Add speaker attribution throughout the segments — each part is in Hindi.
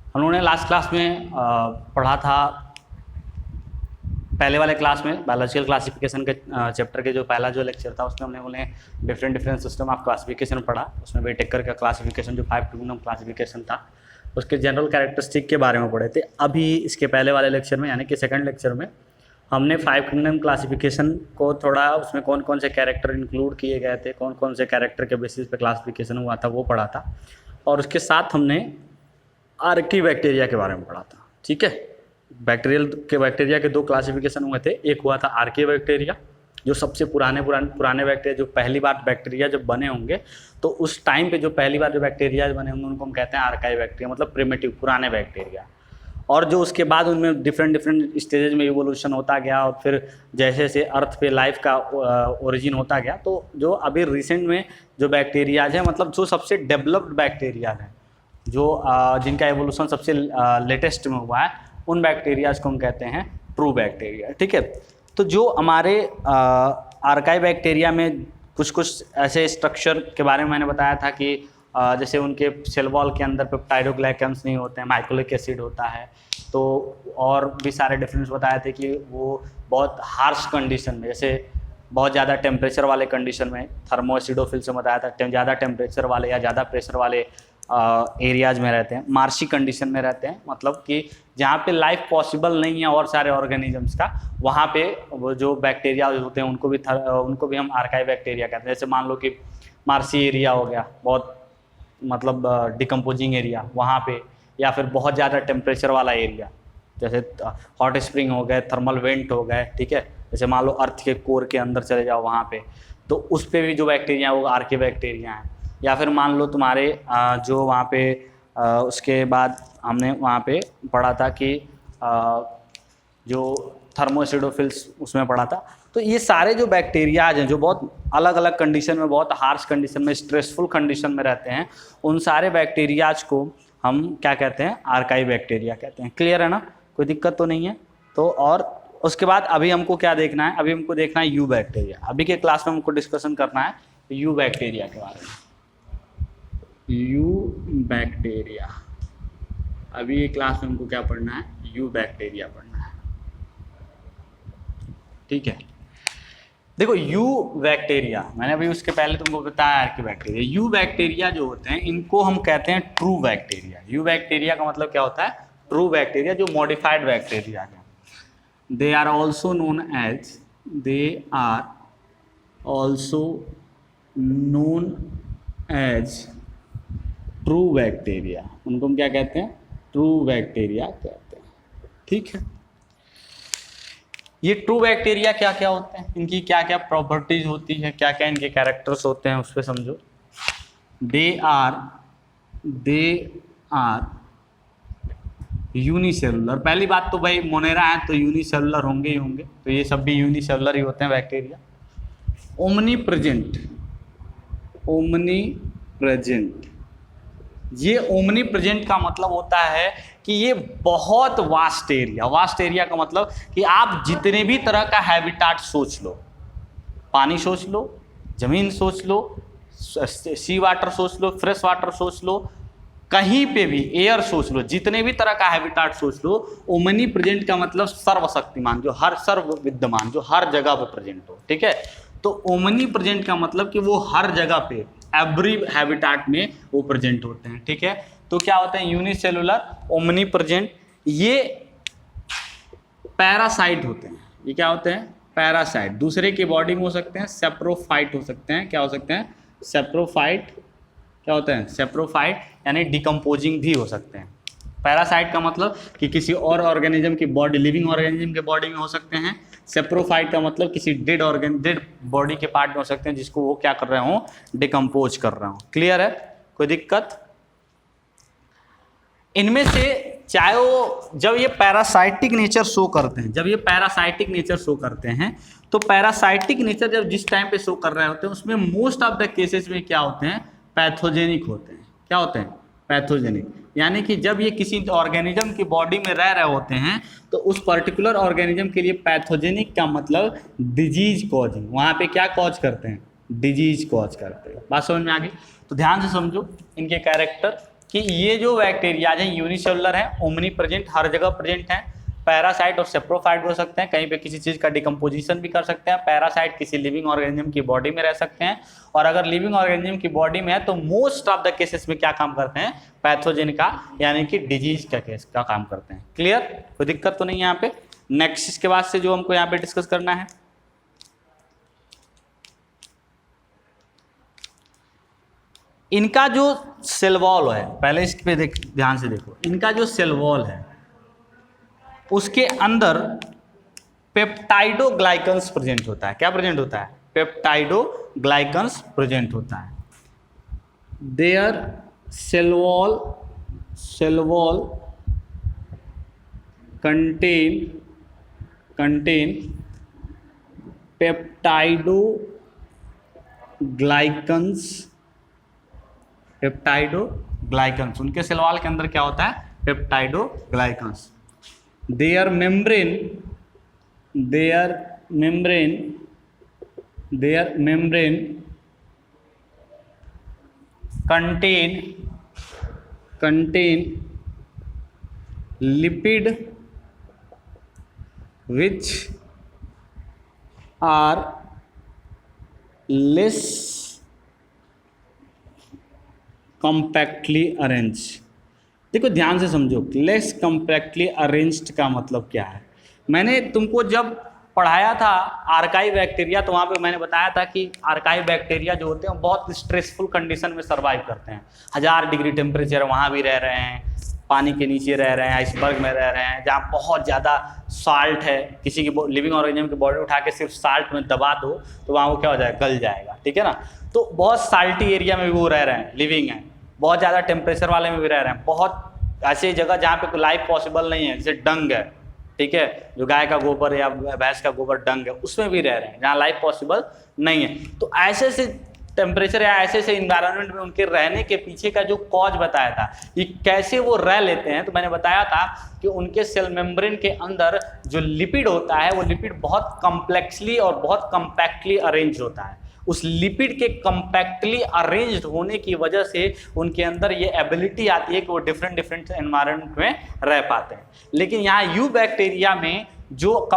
Speaker 1: हम लोगों ने लास्ट क्लास में पढ़ा था, पहले वाले क्लास में बायोलॉजिकल क्लासिफिकेशन के चैप्टर के जो पहला जो लेक्चर था उसमें हमने उन्हें डिफरेंट सिस्टम ऑफ क्लासिफिकेशन पढ़ा। उसमें व्हिटेकर का क्लासिफिकेशन जो 5 किंगडम क्लासिफिकेशन था उसके जनरल कैरेक्टरिस्टिक के बारे में पढ़े थे। अभी इसके पहले वाले लेक्चर में यानी कि सेकंड लेक्चर में हमने 5 किंगडम क्लासिफिकेशन को थोड़ा उसमें कौन कौन से कैरेक्टर इंक्लूड किए गए थे, कौन कौन से कैरेक्टर के बेसिस पे क्लासिफिकेशन हुआ था वो पढ़ा था, और उसके साथ हमने आर्की बैक्टीरिया के बारे में पढ़ा था। ठीक है, बैक्टीरिया के 2 क्लासिफिकेशन हुए थे। एक हुआ था आर्की बैक्टीरिया जो सबसे पुराने बैक्टीरिया, जो पहली बार बैक्टीरिया जब बने होंगे तो उस टाइम पे जो पहली बार जो बैक्टीरिया बने होंगे उनको हम कहते हैं आर्काई बैक्टीरिया, मतलब प्रिमिटिव पुराने बैक्टीरिया। और जो उसके बाद उनमें डिफरेंट स्टेजेस में इवोल्यूशन होता गया और फिर जैसे जैसे अर्थ पे लाइफ का ओरिजिन होता गया, तो जो अभी रिसेंट में जो बैक्टीरियाज हैं, मतलब जो सबसे डेवलप्ड बैक्टीरियाज हैं, जो जिनका एवोल्यूशन सबसे लेटेस्ट में हुआ है, उन बैक्टीरियाज को हम कहते हैं ट्रू बैक्टीरिया। ठीक है, तो जो हमारे आर्काई बैक्टीरिया में कुछ ऐसे स्ट्रक्चर के बारे में मैंने बताया था कि जैसे उनके सेल वॉल के अंदर पेप्टाइडोग्लाइकन्स नहीं होते हैं, माइक्रोलिक एसिड होता है, तो और भी सारे डिफरेंस बताए थे कि वो बहुत हार्श कंडीशन में, जैसे बहुत ज़्यादा टेम्परेचर वाले कंडीशन में, थर्मोएसिडोफिल से बताया था, ज़्यादा टेम्परेचर वाले या ज़्यादा प्रेशर वाले एरियाज में रहते हैं, मार्शी कंडीशन में रहते हैं, मतलब कि जहाँ पे लाइफ पॉसिबल नहीं है और सारे ऑर्गेनिजम्स का, वहाँ पे वो जो बैक्टीरिया होते हैं उनको भी हम आर्काई बैक्टीरिया कहते हैं। जैसे मान लो कि मार्शी एरिया हो गया, बहुत मतलब डिकम्पोजिंग एरिया, वहाँ पे, या फिर बहुत ज़्यादा टेम्परेचर वाला एरिया जैसे हॉट स्प्रिंग हो गए, थर्मल वेंट हो गए। ठीक है, जैसे मान लो अर्थ के कोर के अंदर चले जाओ वहाँ पे, तो उस पर भी जो बैक्टीरिया है वो आर्की बैक्टीरिया हैं। या फिर मान लो तुम्हारे जो वहाँ पे उसके बाद हमने वहाँ पे पढ़ा था कि जो थर्मोएसिडोफिल्स उसमें पढ़ा था। तो ये सारे जो बैक्टीरियाज हैं जो बहुत अलग अलग कंडीशन में, बहुत हार्श कंडीशन में, स्ट्रेसफुल कंडीशन में रहते हैं, उन सारे बैक्टीरियाज को हम क्या कहते हैं, आर्काई बैक्टीरिया कहते हैं। क्लियर है ना, कोई दिक्कत तो नहीं है। तो और उसके बाद अभी हमको क्या देखना है, अभी हमको देखना है यू बैक्टीरिया। अभी के क्लास में हमको डिस्कशन करना है यू बैक्टीरिया के बारे में। यू बैक्टीरिया, अभी ये क्लास में हमको क्या पढ़ना है, यू बैक्टीरिया पढ़ना है। ठीक है, देखो यू बैक्टीरिया, मैंने अभी उसके पहले तुमको बताया आर्की बैक्टीरिया। यू बैक्टीरिया जो होते हैं इनको हम कहते हैं ट्रू बैक्टीरिया। यू बैक्टीरिया का मतलब क्या होता है, ट्रू बैक्टीरिया, जो मॉडिफाइड बैक्टीरिया है। They are also known as true bacteria. उनको हम क्या कहते हैं, ट्रू बैक्टीरिया कहते हैं। ठीक है, ये ट्रू बैक्टीरिया क्या क्या होते हैं, इनकी क्या क्या प्रॉपर्टीज होती है, क्या क्या इनके कैरेक्टर्स होते हैं, उस पर समझो। They are unicellular. पहली बात तो भाई मोनेरा है तो यूनिसेलुलर होंगे ही होंगे, तो ये सब भी यूनिसेलुलर ही होते हैं बैक्टीरिया। ओमनी प्रेजेंट, ये ओमनी प्रेजेंट का मतलब होता है कि ये बहुत वास्ट एरिया का मतलब कि आप जितने भी तरह का हैबिटाट सोच लो, पानी सोच लो, जमीन सोच लो, सी वाटर सोच लो, फ्रेश वाटर सोच लो, कहीं पे भी एयर सोच लो, जितने भी तरह का हैबिटाट सोच लो, ओमनी प्रेजेंट का मतलब सर्वशक्तिमान, जो हर सर्व विद्यमान, जो हर जगह पे प्रेजेंट हो। ठीक है, तो ओमनी प्रेजेंट का मतलब कि वो हर जगह पे, एवरी हैबिटाट में वो प्रेजेंट होते हैं। ठीक है, तो क्या होते हैं, यूनिसेलुलर, ओमनी प्रेजेंट। ये पैरासाइट होते हैं। ये क्या होते हैं, पैरासाइट, दूसरे की बॉडी में हो सकते हैं, सेप्रोफाइट हो सकते हैं। क्या हो सकते हैं, सेप्रोफाइट। क्या होते हैं, सेप्रोफाइट, यानी डिकम्पोजिंग भी हो सकते हैं। पैरासाइट का मतलब कि किसी और ऑर्गेनिज्म की बॉडी, लिविंग ऑर्गेनिज्म के बॉडी में हो सकते हैं। सेप्रोफाइट का मतलब किसी डेड बॉडी के पार्ट में हो सकते हैं जिसको वो क्या कर रहे हो, डिकम्पोज कर रहे हो। क्लियर है, कोई दिक्कत। इनमें से चाहे वो जब ये पैरासाइटिक नेचर शो करते हैं, तो पैरासाइटिक नेचर जब जिस टाइम पे शो कर रहे होते हैं उसमें मोस्ट ऑफ द केसेस में क्या होते हैं, पैथोजेनिक होते हैं। क्या होते हैं, पैथोजेनिक, यानी कि जब ये किसी ऑर्गेनिज्म की बॉडी में रह रहे होते हैं तो उस पर्टिकुलर ऑर्गेनिज्म के लिए पैथोजेनिक का मतलब डिजीज कॉजिंग, वहाँ पे क्या कॉज करते हैं, डिजीज कॉज करते हैं। बात समझ में आ गई, तो ध्यान से समझो इनके कैरेक्टर। कि ये जो बैक्टीरिया है यूनिसेलुलर है, ओमनी प्रेजेंट, हर जगह प्रेजेंट है, पैरासाइट और सेप्रोफाइट हो सकते हैं, कहीं पे किसी चीज़ का डिकम्पोजिशन भी कर सकते हैं, पैरासाइट किसी लिविंग ऑर्गेनिज्म की बॉडी में रह सकते हैं, और अगर लिविंग ऑर्गेनिज्म की बॉडी में है तो मोस्ट ऑफ द केसेस में क्या काम करते हैं, पैथोजन का यानी कि डिजीज का केस का काम करते हैं। क्लियर, कोई दिक्कत तो नहीं है यहाँ पे। नेक्स्ट इसके बाद से जो हमको यहाँ पे डिस्कस करना है, इनका जो सेल वॉल है, पहले इस पे ध्यान से देखो, इनका जो सेल वॉल है उसके अंदर पेप्टाइडोग्लाइकन्स प्रेजेंट होता है। क्या प्रेजेंट होता है? पेप्टाइडोग्लाइकन्स प्रेजेंट होता है। देयर सेल वॉल contain पेप्टाइडोग्लाइकन्स, उनके सेल वॉल के अंदर क्या होता है? पेप्टाइडोग्लाइकन्स। their membrane contain lipid which are less compactly arranged। देखो ध्यान से समझो, लेस कम्पैक्टली अरेंज्ड का मतलब क्या है। मैंने तुमको जब पढ़ाया था आर्काई बैक्टीरिया, तो वहाँ पे मैंने बताया था कि आर्काई बैक्टीरिया जो होते हैं बहुत स्ट्रेसफुल कंडीशन में सर्वाइव करते हैं। 1000 डिग्री टेम्परेचर वहाँ भी रह रहे हैं, पानी के नीचे रह रहे हैं, आइसबर्ग में रह रहे हैं, जहाँ बहुत ज़्यादा साल्ट है, किसी की लिविंग ऑर्गेनिज्म की बॉडी उठा के सिर्फ साल्ट में दबा दो तो वहाँ वो क्या हो जाएगा? गल जाएगा। ठीक है ना। तो बहुत साल्टी एरिया में भी वो रह रहे हैं, लिविंग है, बहुत ज़्यादा टेम्परेचर वाले में भी रह रहे हैं, बहुत ऐसी जगह जहाँ पे कोई लाइफ पॉसिबल नहीं है, जैसे डंग है, ठीक है, जो गाय का गोबर या भैंस का गोबर डंग है, उसमें भी रह रहे हैं जहाँ लाइफ पॉसिबल नहीं है। तो ऐसे से टेम्परेचर या ऐसे से इन्वायरमेंट में उनके रहने के पीछे का जो कॉज बताया था, ये कैसे वो रह लेते हैं, तो मैंने बताया था कि उनके सेल मेम्ब्रेन के अंदर जो लिपिड होता है वो लिपिड बहुत कम्प्लेक्सली और बहुत कम्पैक्टली अरेंज होता है। उस लिपिड के कम्पैक्टली अरेंज्ड होने की वजह से उनके अंदर ये एबिलिटी आती है कि वो डिफरेंट एनवायरनमेंट में रह पाते हैं। लेकिन यहाँ यू बैक्टीरिया में जो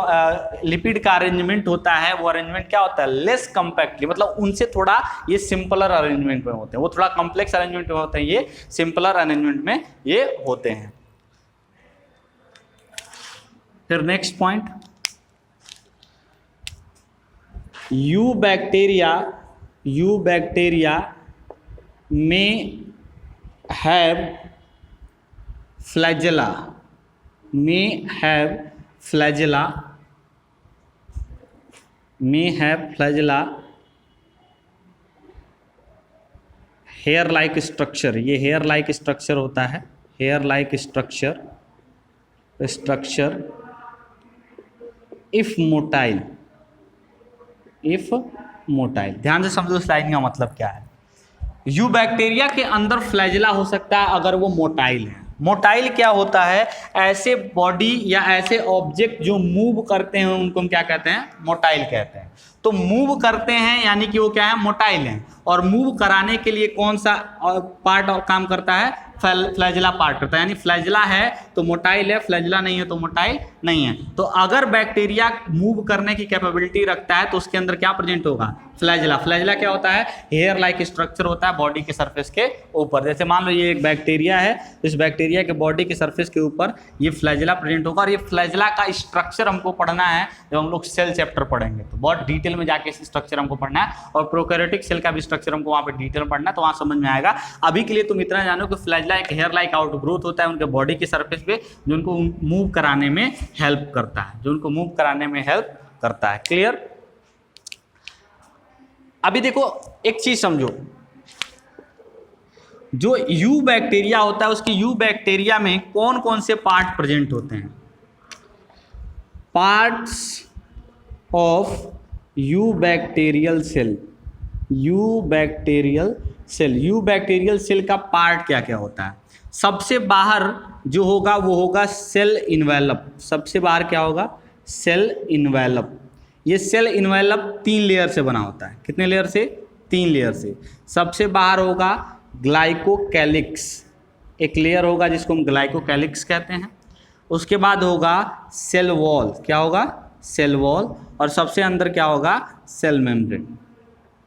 Speaker 1: लिपिड का अरेंजमेंट होता है वो अरेंजमेंट क्या होता है? लेस कम्पैक्टली, मतलब उनसे थोड़ा ये सिंपलर अरेंजमेंट में होते हैं, वो थोड़ा कॉम्प्लेक्स अरेंजमेंट में होते हैं, ये सिंपलर अरेंजमेंट में ये होते हैं। फिर नेक्स्ट पॉइंट, यू बैक्टीरिया में have flagella, hair like structure. ये हेयर लाइक स्ट्रक्चर होता है, hair like structure if motile. ध्यान से समझो इस लाइन का मतलब क्या है। यू बैक्टीरिया के अंदर फ्लैजेला हो सकता है अगर वो मोटाइल है। मोटाइल क्या होता है? ऐसे बॉडी या ऐसे ऑब्जेक्ट जो मूव करते हैं उनको हम क्या कहते हैं? मोटाइल कहते हैं। तो मूव करते हैं यानी कि वो क्या है? मोटाइल हैं। और मूव कराने के लिए कौन सा पार्ट और काम करता है? फ्लैजेला पार्ट करता है। यानी फ्लैजेला है तो मोटाइल है, फ्लैजेला नहीं है तो मोटाइल नहीं है। तो अगर बैक्टीरिया मूव करने की कैपेबिलिटी रखता है तो उसके अंदर क्या प्रेजेंट होगा? फ्लैजेला। फ्लैजेला क्या होता है? हेयर लाइक स्ट्रक्चर होता है बॉडी के सरफेस के ऊपर। जैसे मान लो ये एक बैक्टीरिया है, इस बैक्टीरिया के बॉडी के सरफेस के ऊपर ये फ्लैजेला प्रेजेंट होगा। और ये फ्लैजेला का स्ट्रक्चर हमको पढ़ना है जब हम लोग सेल चैप्टर पढ़ेंगे, तो बहुत डिटेल में जाके इस स्ट्रक्चर हमको पढ़ना है। और प्रोकैरियोटिक सेल का भी स्ट्रक्चर हमको वहाँ पे डिटेल पढ़ना है, तो वहाँ समझ में आएगा। अभी के लिए तुम इतना जानो कि फ्लैजेला एक हेयर लाइक आउटग्रोथ होता है उनके बॉडी के सरफेस पे, जो उनको मूव कराने में हेल्प करता है, क्लियर। अभी देखो एक चीज समझो, जो यू बैक्टीरिया होता है उसकी यू बैक्टीरिया में कौन कौन से पार्ट प्रेजेंट होते हैं? Parts of eubacterial cell. Eubacterial cell का पार्ट क्या क्या होता है? सबसे बाहर जो होगा वो होगा सेल इन्वेलप। सबसे बाहर क्या होगा? Cell envelope. ये सेल इन्वेलप 3 लेयर से बना होता है। कितने लेयर से? 3 लेयर से। सबसे बाहर होगा ग्लाइकोकैलिक्स, एक लेयर होगा जिसको हम ग्लाइकोकैलिक्स कहते हैं, उसके बाद होगा सेल वॉल, क्या होगा, सेल वॉल, और सबसे अंदर क्या होगा, सेल मेम्ब्रेन।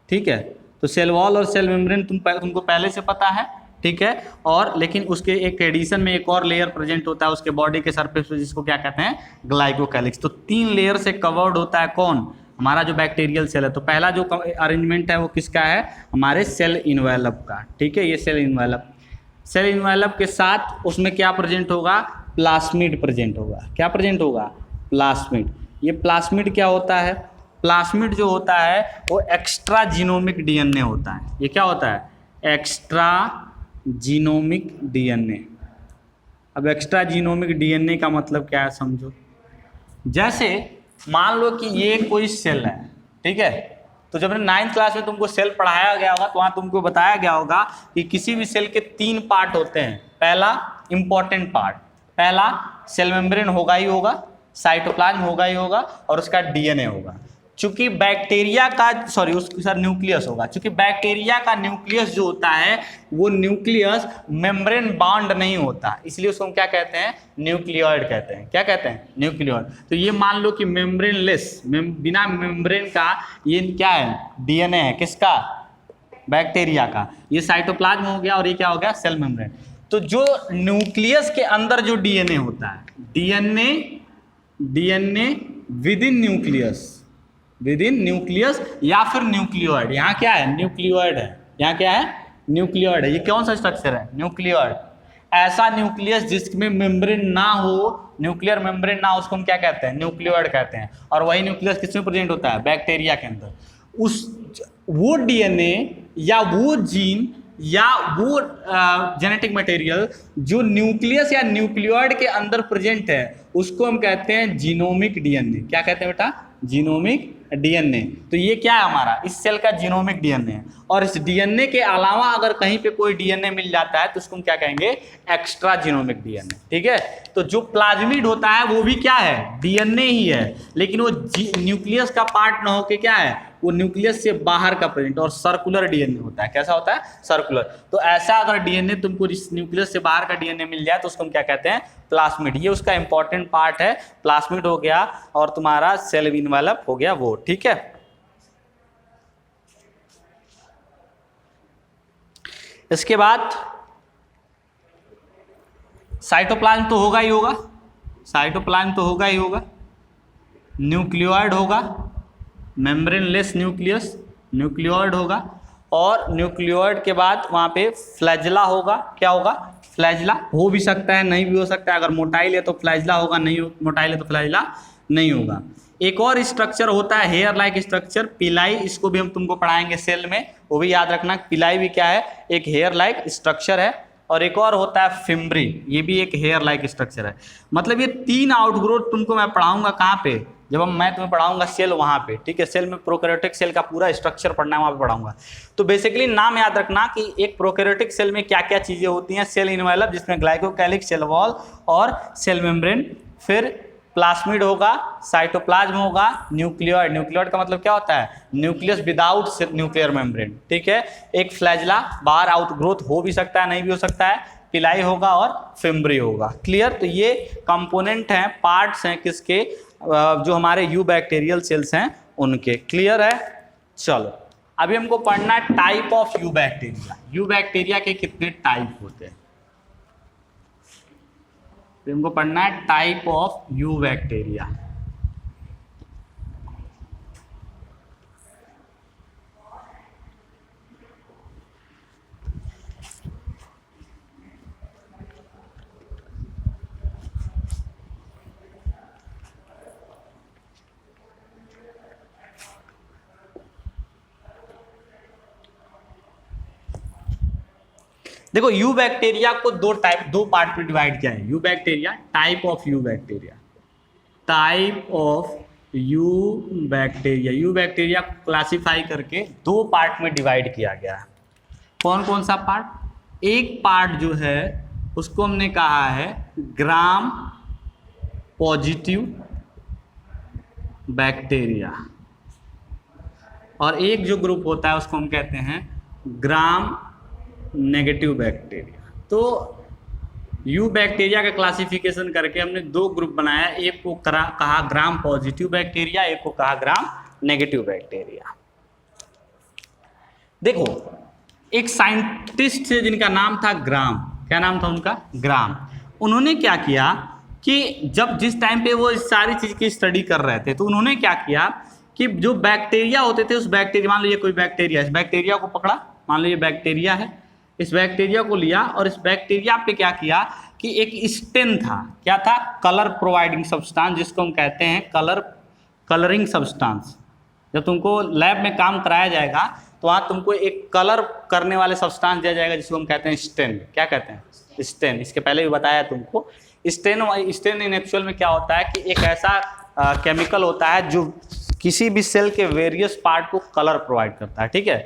Speaker 1: ठीक है, तो सेल वॉल और सेल मेम्ब्रेन तुमको पहले से पता है, ठीक है। और लेकिन उसके एक एडिशन में एक और लेयर प्रेजेंट होता है उसके बॉडी के सरफेस पे, जिसको क्या कहते हैं, ग्लाइकोकैलिक्स। तो 3 लेयर से कवर्ड होता है कौन, हमारा जो बैक्टीरियल सेल है। तो पहला जो अरेंजमेंट है वो किसका है, हमारे सेल इनवेलप का। ठीक है, ये सेल इनवेलप, सेल इनवेलप के साथ उसमें क्या प्रेजेंट होगा, प्लास्मिड प्रेजेंट होगा। क्या प्रेजेंट होगा, प्लास्मिड। ये प्लास्मिड क्या होता है, प्लास्मिड जो होता है वो एक्स्ट्रा जीनोमिक डीएनए होता है। ये क्या होता है, एक्स्ट्रा जीनोमिक डीएनए। अब एक्स्ट्रा जीनोमिक डीएनए का मतलब क्या है समझो। जैसे मान लो कि ये कोई सेल है, ठीक है, तो जब 9th क्लास में तुमको सेल पढ़ाया गया होगा तो वहाँ तुमको बताया गया होगा कि किसी भी सेल के 3 पार्ट होते हैं। पहला इंपॉर्टेंट पार्ट, पहला सेल मेम्ब्रेन होगा ही होगा, साइटोप्लाज्म होगा ही होगा, और उसका डीएनए होगा। चूंकि बैक्टीरिया का न्यूक्लियस होगा, चूंकि बैक्टीरिया का न्यूक्लियस जो होता है वो न्यूक्लियस मेम्ब्रेन बाउंड नहीं होता, इसलिए उसको हम क्या कहते हैं, न्यूक्लियोइड कहते हैं। क्या कहते हैं, न्यूक्लियोइड। तो ये मान लो कि मेम्ब्रेन लेस, बिना मेम्ब्रेन का ये क्या है, डीएनए है, किसका, बैक्टीरिया का। ये साइटोप्लाज्म हो गया और ये क्या हो गया, सेल मेम्ब्रेन। तो जो न्यूक्लियस के अंदर जो डीएनए होता है, DNA with in nucleus, with in nucleus या फिर न्यूक्लियोइड। यहाँ क्या है, न्यूक्लियोइड है, यहाँ क्या है, न्यूक्लियोइड है। ये कौन सा स्ट्रक्चर है, न्यूक्लियोइड। ऐसा न्यूक्लियस जिसमें मेम्ब्रेन ना हो, न्यूक्लियर मेम्ब्रेन ना हो, उसको हम क्या कहते हैं, न्यूक्लियोइड कहते हैं। और वही न्यूक्लियस किसमें प्रेजेंट होता है, बैक्टीरिया के अंदर। वो डीएनए या वो जीन या वो जेनेटिक मटेरियल जो न्यूक्लियस या न्यूक्लियोइड के अंदर प्रेजेंट है उसको हम कहते हैं जीनोमिक डीएनए। क्या कहते हैं बेटा, जीनोमिक डीएनए। तो ये क्या है, हमारा इस सेल का जीनोमिक डीएनए है। और इस डीएनए के अलावा अगर कहीं पे कोई डीएनए मिल जाता है तो उसको हम क्या कहेंगे, एक्स्ट्रा जीनोमिक डीएनए। ठीक है, तो जो प्लाज्मिड होता है वो भी क्या है, डीएनए ही है, लेकिन वो न्यूक्लियस का पार्ट ना होके क्या है, वो न्यूक्लियस से बाहर का प्रेजेंट और सर्कुलर डीएनए होता है। कैसा होता है, सर्कुलर। तो ऐसा अगर डीएनए तुमको न्यूक्लियस से बाहर का डीएनए मिल जाए तो उसको हम क्या कहते हैं, प्लास्मिड। ये उसका इंपॉर्टेंट पार्ट है, प्लास्मिड हो गया और तुम्हारा सेल इनवेलप हो गया वो। ठीक है, इसके बाद साइटोप्लाज्म तो होगा ही होगा, साइटोप्लाज्म तो होगा ही होगा, न्यूक्लियोइड होगा, मेम्ब्रेनलेस न्यूक्लियस, न्यूक्लियोइड होगा, और न्यूक्लियोइड के बाद वहाँ पे फ्लैजला होगा। क्या होगा, फ्लैजला। हो भी सकता है, नहीं भी हो सकता है। अगर मोटाइल है तो फ्लैजला होगा, नहीं मोटाइल है तो फ्लैजला नहीं होगा। एक और स्ट्रक्चर होता है हेयर लाइक स्ट्रक्चर, पिलाई। इसको भी हम तुमको पढ़ाएंगे सेल में, वो भी याद रखना। पिलाई भी क्या है, एक हेयर लाइक स्ट्रक्चर है। और एक और होता है फिम्ब्री, ये भी एक हेयर लाइक स्ट्रक्चर है। मतलब ये 3 आउटग्रोथ तुमको मैं पढ़ाऊंगा कहाँ पे, जब मैं तुम्हें पढ़ाऊंगा सेल वहाँ पे। ठीक है, सेल में प्रोकैरियोटिक सेल का पूरा स्ट्रक्चर पढ़ना है, वहाँ पे पढ़ाऊंगा। तो बेसिकली नाम याद रखना कि एक प्रोकैरियोटिक सेल में क्या क्या चीज़ें होती हैं। सेल इनवेलप जिसमें ग्लाइकोकैलिक्स, सेल वॉल और सेल मेम्ब्रेन, फिर प्लास्मिड होगा, साइटोप्लाज्म होगा, न्यूक्लियोइड। न्यूक्लियोइड का मतलब क्या होता है, न्यूक्लियस विदाउट न्यूक्लियर मेम्ब्रेन। ठीक है, एक फ्लैजला, बाहर आउटग्रोथ हो भी सकता है, नहीं भी हो सकता है, पिलाई होगा और फिम्ब्री होगा। क्लियर। तो ये कंपोनेंट हैं, पार्ट्स हैं किसके, जो हमारे यू बैक्टीरियल सेल्स हैं उनके। क्लियर है। चलो अभी हमको पढ़ना है type of you bacteria. You bacteria के कितने टाइप होते हैं, तो हमको पढ़ना है टाइप ऑफ यू बैक्टीरिया। देखो यू बैक्टीरिया को दो पार्ट में डिवाइड किया है। You bacteria, type of you bacteria, type of you bacteria. You bacteria को क्लासिफाई करके 2 पार्ट में डिवाइड किया गया है। कौन कौन सा पार्ट, एक पार्ट जो है उसको हमने कहा है ग्राम पॉजिटिव बैक्टीरिया, और एक जो ग्रुप होता है उसको हम कहते हैं ग्राम नेगेटिव बैक्टीरिया। तो यू बैक्टीरिया का क्लासिफिकेशन करके हमने दो ग्रुप बनाया, एक को कहा ग्राम पॉजिटिव बैक्टीरिया, एक को कहा ग्राम नेगेटिव बैक्टीरिया। देखो एक साइंटिस्ट थे जिनका नाम था ग्राम, क्या नाम था उनका? ग्राम। उन्होंने क्या किया कि जब जिस टाइम पे वो इस सारी चीज़ की स्टडी कर रहे थे तो उन्होंने क्या किया कि जो बैक्टीरिया होते थे उस बैक्टीरिया, मान लो ये कोई बैक्टीरिया, इस बैक्टीरिया को पकड़ा, मान लो ये बैक्टीरिया है, इस बैक्टीरिया को लिया और इस बैक्टीरिया पे क्या किया कि एक स्टेन था, क्या था? कलर प्रोवाइडिंग सब्सटेंस, जिसको हम कहते हैं कलरिंग सब्सटेंस। जब तुमको लैब में काम कराया जाएगा तो वहाँ तुमको एक कलर करने वाले सब्सटेंस दिया जाएगा जिसको हम कहते हैं स्टेन। क्या कहते हैं? स्टेन। इसके पहले भी बताया तुमको। स्टेन इन एक्चुअल में क्या होता है कि एक ऐसा केमिकल होता है जो किसी भी सेल के वेरियस पार्ट को कलर प्रोवाइड करता है, ठीक है।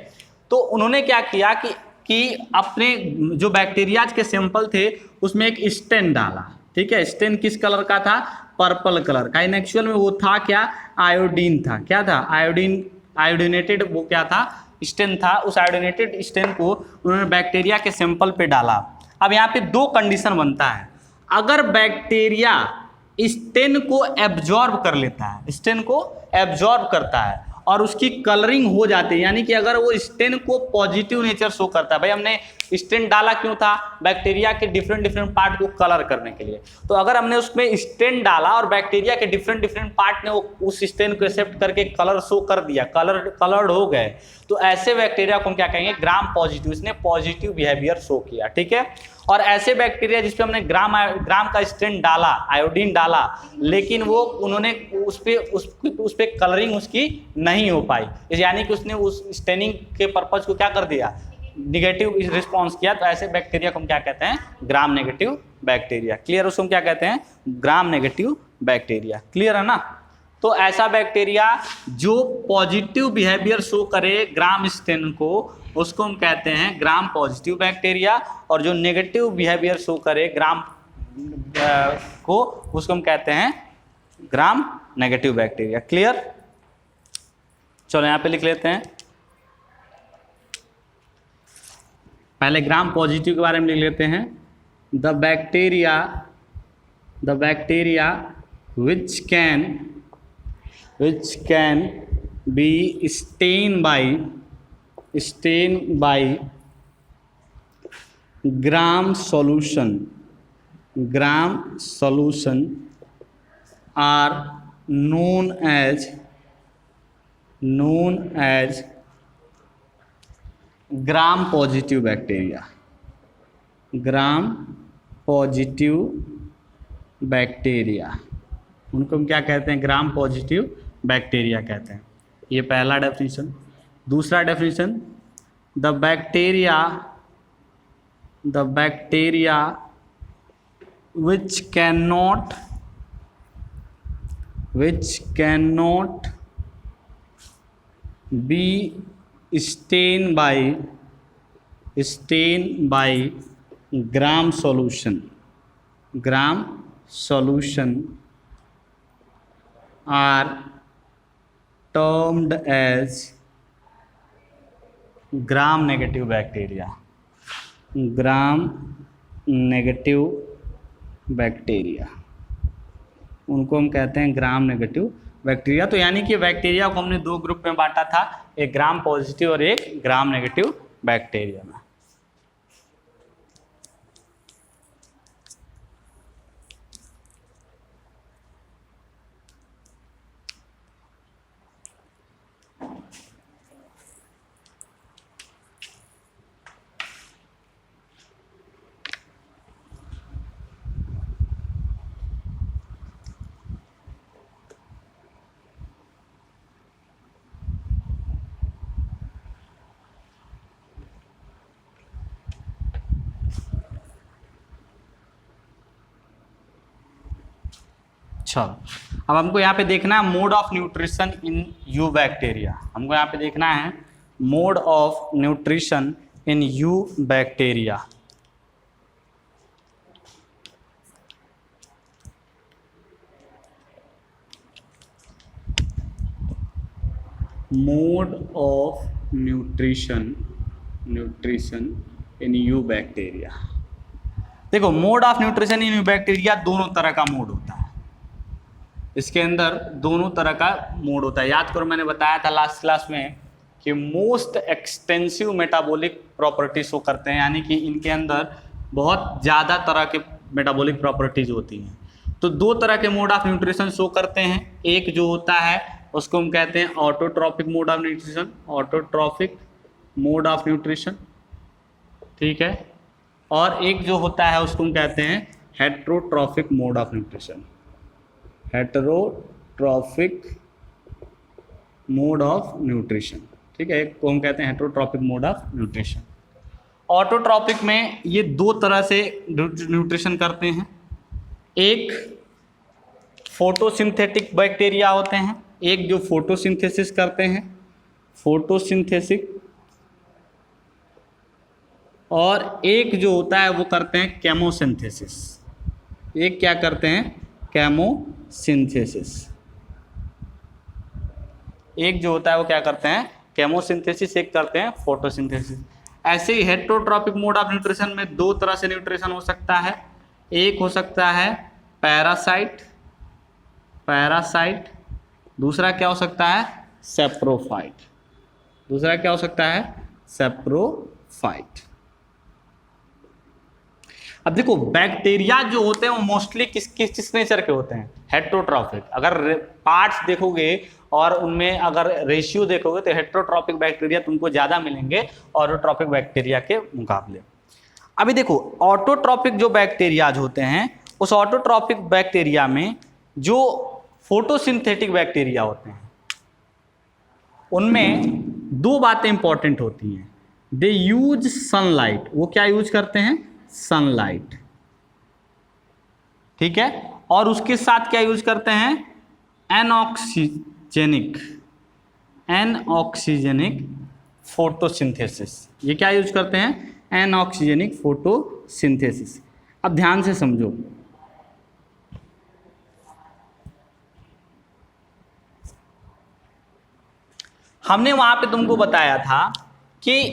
Speaker 1: तो उन्होंने क्या किया कि अपने जो बैक्टीरिया के सैंपल थे उसमें एक स्टेन डाला, ठीक है। स्टेन किस कलर का था? पर्पल कलर का। इन एक्चुअल में वो था क्या? आयोडीन था। क्या था? आयोडीनेटेड वो क्या था? स्टेन था। उस आयोडीनेटेड स्टेन को उन्होंने बैक्टीरिया के सैंपल पे डाला। अब यहाँ पे दो कंडीशन बनता है। अगर बैक्टीरिया स्टेन को एब्जॉर्ब कर लेता है, स्टेन को एब्जॉर्ब करता है और उसकी कलरिंग हो जाती है, यानी कि अगर वो स्टेन को पॉजिटिव नेचर शो करता है, भाई हमने स्टेन डाला क्यों था? बैक्टीरिया के डिफरेंट पार्ट को कलर करने के लिए। तो अगर हमने उसमें स्टेन डाला और बैक्टीरिया के डिफरेंट पार्ट ने उस स्टेन को एक्सेप्ट करके कलर शो कर दिया, कलर्ड हो गए, तो ऐसे बैक्टीरिया को हम क्या कहेंगे? Gram positive. इसने पॉजिटिव बिहेवियर शो किया, ठीक है। और ऐसे बैक्टीरिया जिसपे हमने ग्राम का स्टेन डाला, आयोडीन डाला, लेकिन वो उन्होंने उस पे कलरिंग उसकी नहीं हो पाई, यानी कि उसने उस स्टेनिंग के पर्पज को क्या कर दिया? निगेटिव रिस्पॉन्स किया, तो ऐसे बैक्टीरिया को हम क्या कहते हैं? Gram negative bacteria. क्लियर? उसको हम क्या कहते हैं? Gram negative bacteria. क्लियर है ना? तो ऐसा बैक्टीरिया जो पॉजिटिव बिहेवियर शो करे ग्राम स्टेन को, उसको हम कहते हैं ग्राम पॉजिटिव बैक्टीरिया, और जो नेगेटिव बिहेवियर शो करे ग्राम को, उसको हम कहते हैं ग्राम नेगेटिव बैक्टीरिया। क्लियर? चलो यहाँ पे लिख लेते हैं। पहले ग्राम पॉजिटिव के बारे में लिख लेते हैं। The bacteria which can be stained by gram solution are known as gram positive bacteria। उनको हम क्या कहते हैं? ग्राम पॉजिटिव बैक्टीरिया कहते हैं। ये पहला डेफिनेशन। दूसरा definition, the bacteria which cannot be stained by gram solution are termed as gram negative bacteria। उनको हम कहते हैं ग्राम नेगेटिव बैक्टीरिया। तो यानी कि बैक्टीरिया को हमने दो ग्रुप में बांटा था, एक ग्राम पॉजिटिव और एक ग्राम नेगेटिव बैक्टीरिया में। चलो अब हमको यहाँ पे देखना है mode of nutrition in eubacteria. हमको यहाँ पे देखना है mode of nutrition in eubacteria. Mode of nutrition in eubacteria. देखो mode of nutrition in bacteria दोनों तरह का मोड होता है, इसके अंदर दोनों तरह का मोड होता है। याद करो मैंने बताया था लास्ट क्लास में कि most extensive metabolic property show करते हैं, यानी कि इनके अंदर बहुत ज़्यादा तरह के मेटाबॉलिक प्रॉपर्टीज होती हैं। तो दो तरह के मोड ऑफ न्यूट्रिशन शो करते हैं, एक जो होता है उसको हम कहते हैं autotrophic mode of nutrition, autotrophic mode of nutrition, ठीक है, और एक जो होता है उसको हम कहते हैं heterotrophic mode of nutrition, heterotrophic mode of nutrition, ठीक है, एक को हम कहते हैं heterotrophic mode of nutrition. Autotrophic में ये दो तरह से न्यूट्रिशन करते हैं, एक फोटोसिंथेटिक बैक्टीरिया होते हैं, एक जो फोटोसिंथेसिस करते हैं, फोटोसिंथेसिस, और एक जो होता है वो करते हैं केमोसिंथेसिस। एक क्या करते हैं, केमोसिंथेसिस। एक जो होता है वो क्या करते हैं, केमोसिंथेसिस, एक करते हैं फोटोसिंथेसिस। ऐसे ही हेट्रोट्रॉपिक मोड ऑफ न्यूट्रिशन में दो तरह से न्यूट्रिशन हो सकता है, एक हो सकता है पैरासाइट, पैरासाइट, दूसरा क्या हो सकता है सेप्रोफाइट, दूसरा क्या हो सकता है सेप्रोफाइट। अब देखो बैक्टीरिया जो होते हैं वो मोस्टली किस नेचर के होते हैं, हेट्रोट्रॉपिक। अगर पार्ट्स देखोगे और उनमें अगर रेशियो देखोगे तो हेट्रोट्रॉपिक बैक्टीरिया तुमको ज़्यादा मिलेंगे ऑटोट्रॉपिक बैक्टीरिया के मुकाबले। अभी देखो ऑटोट्रॉपिक जो बैक्टीरियाज होते हैं, उस ऑटोट्रॉपिक बैक्टीरिया में जो फोटोसिंथेटिक बैक्टीरिया होते हैं उनमें दो बातें इंपॉर्टेंट होती हैं। दे यूज सनलाइट, वो क्या यूज करते हैं, सनलाइट, ठीक है, और उसके साथ क्या यूज करते हैं, एनऑक्सीजेनिक, एनऑक्सीजेनिक फोटोसिंथेसिस। ये क्या यूज करते हैं, एनऑक्सीजेनिक फोटोसिंथेसिस। अब ध्यान से समझो, हमने वहां पे तुमको बताया था कि